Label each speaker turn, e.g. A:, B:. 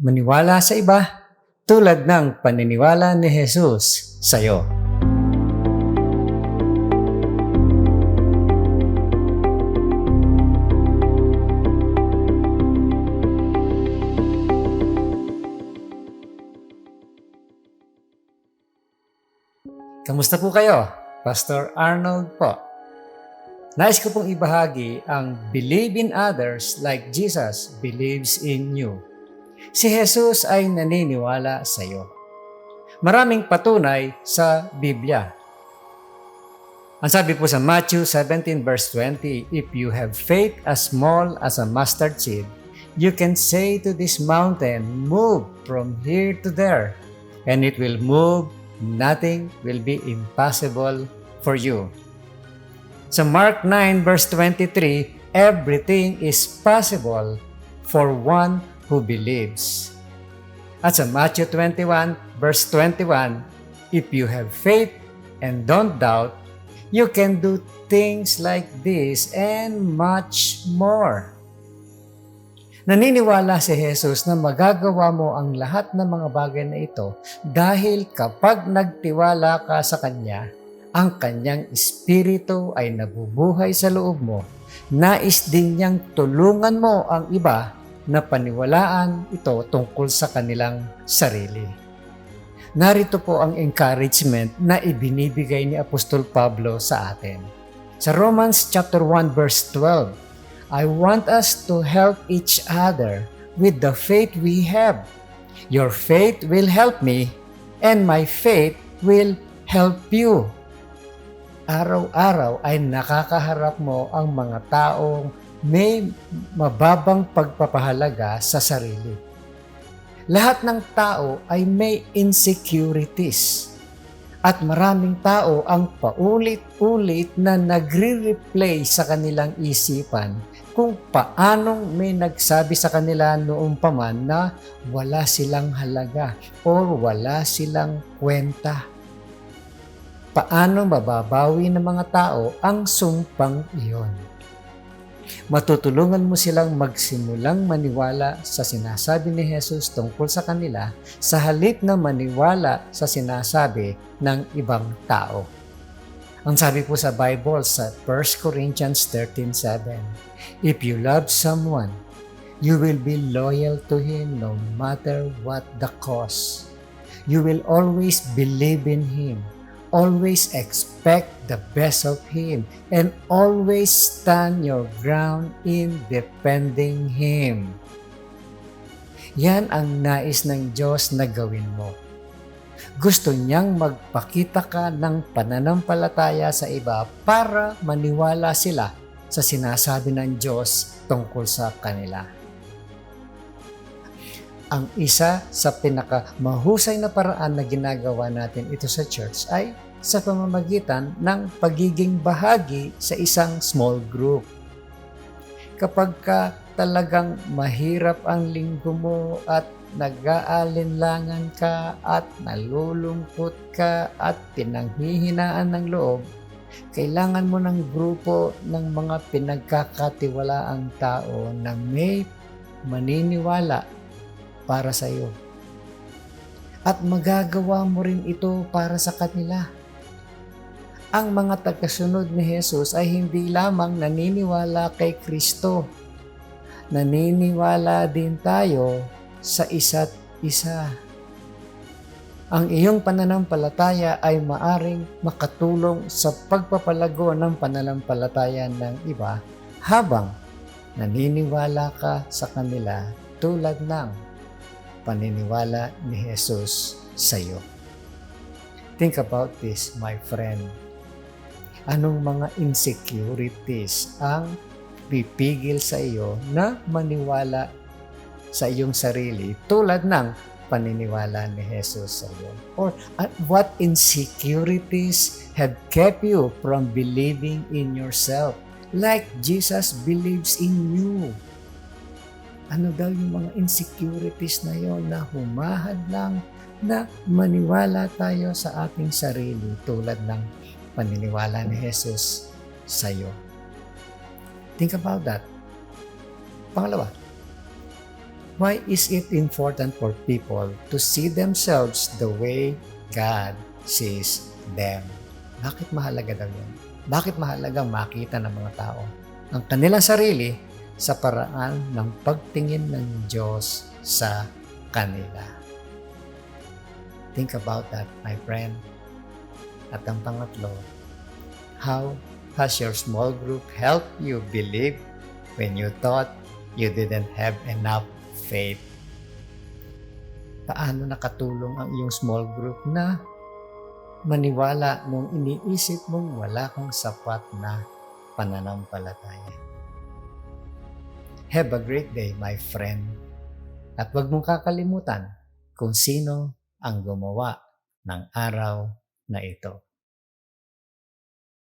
A: maniwala sa iba tulad ng paniniwala ni Jesus sa iyo. Kamusta po kayo? Pastor Arnold po. Nais ko pong ibahagi ang believe in others like Jesus believes in you. Si Jesus ay naniniwala sa iyo. Maraming patunay sa Biblia. Ang sabi po sa Matthew 17 verse 20, if you have faith as small as a mustard seed, you can say to this mountain, move from here to there, and it will move. Nothing will be impossible for you. Sa Mark 9 verse 23, everything is possible for one who believes. At sa Matthew 21 verse 21, if you have faith and don't doubt, you can do things like this and much more. Naniniwala si Jesus na magagawa mo ang lahat ng mga bagay na ito dahil kapag nagtiwala ka sa Kanya, ang Kanyang Espiritu ay nabubuhay sa loob mo. Nais din niyang tulungan mo ang iba na paniwalaan ito tungkol sa kanilang sarili. Narito po ang encouragement na ibinibigay ni Apostol Pablo sa atin. Sa Romans chapter 1 verse 12, I want us to help each other with the faith we have. Your faith will help me, and my faith will help you. Araw-araw ay nakakaharap mo ang mga taong may mababang pagpapahalaga sa sarili. Lahat ng tao ay may insecurities. At maraming tao ang paulit-ulit na nagre-replay sa kanilang isipan kung paanong may nagsabi sa kanila noong paman na wala silang halaga o wala silang kwenta. Paano mababawi ng mga tao ang sumpang iyon? Matutulungan mo silang magsimulang maniwala sa sinasabi ni Jesus tungkol sa kanila sa halip na maniwala sa sinasabi ng ibang tao. Ang sabi po sa Bible sa 1 Corinthians 13:7, if you love someone, you will be loyal to him no matter what the cost. You will always believe in him, always expect the best of him, and always stand your ground in defending him. Yan ang nais ng Diyos na gawin mo. Gusto niyang magpakita ka ng pananampalataya sa iba para maniwala sila sa sinasabi ng Diyos tungkol sa kanila. Ang isa sa pinakamahusay na paraan na ginagawa natin ito sa church ay sa pamamagitan ng pagiging bahagi sa isang small group. Kapag ka talagang mahirap ang linggo mo at nag-aalinlangan ka at nalulungkot ka at pinanghihinaan ng loob, kailangan mo ng grupo ng mga pinagkakatiwalaang tao na may maniniwala para sa iyo. At magagawa mo rin ito para sa kanila. Ang mga tagasunod ni Jesus ay hindi lamang naniniwala kay Kristo. Naniniwala din tayo sa isa't isa. Ang iyong pananampalataya ay maaring makatulong sa pagpapalago ng pananampalataya ng iba habang naniniwala ka sa kanila tulad ng paniniwala ni Jesus sa iyo. Think about this, my friend. Anong mga insecurities ang pipigil sa iyo na maniwala sa iyong sarili tulad ng paniniwala ni Jesus sa iyo? Or what insecurities have kept you from believing in yourself like Jesus believes in you? Ano daw yung mga insecurities na yon na humahadlang na maniwala tayo sa ating sarili tulad ng paniniwala ni Jesus sa iyo? Think about that. Pangalawa, Why is it important for people to see themselves the way God sees them? Bakit mahalaga daw yun? Bakit mahalaga makita ng mga tao ang kanilang sarili sa paraan ng pagtingin ng Diyos sa kanila? Think about that, my friend. At ang pangatlo, how has your small group helped you believe when you thought you didn't have enough faith? Paano nakatulong ang iyong small group na maniwala nung iniisip mong wala kang sapat na pananampalataya? Have a great day, my friend. At huwag mong kakalimutan kung sino ang gumawa ng araw na ito.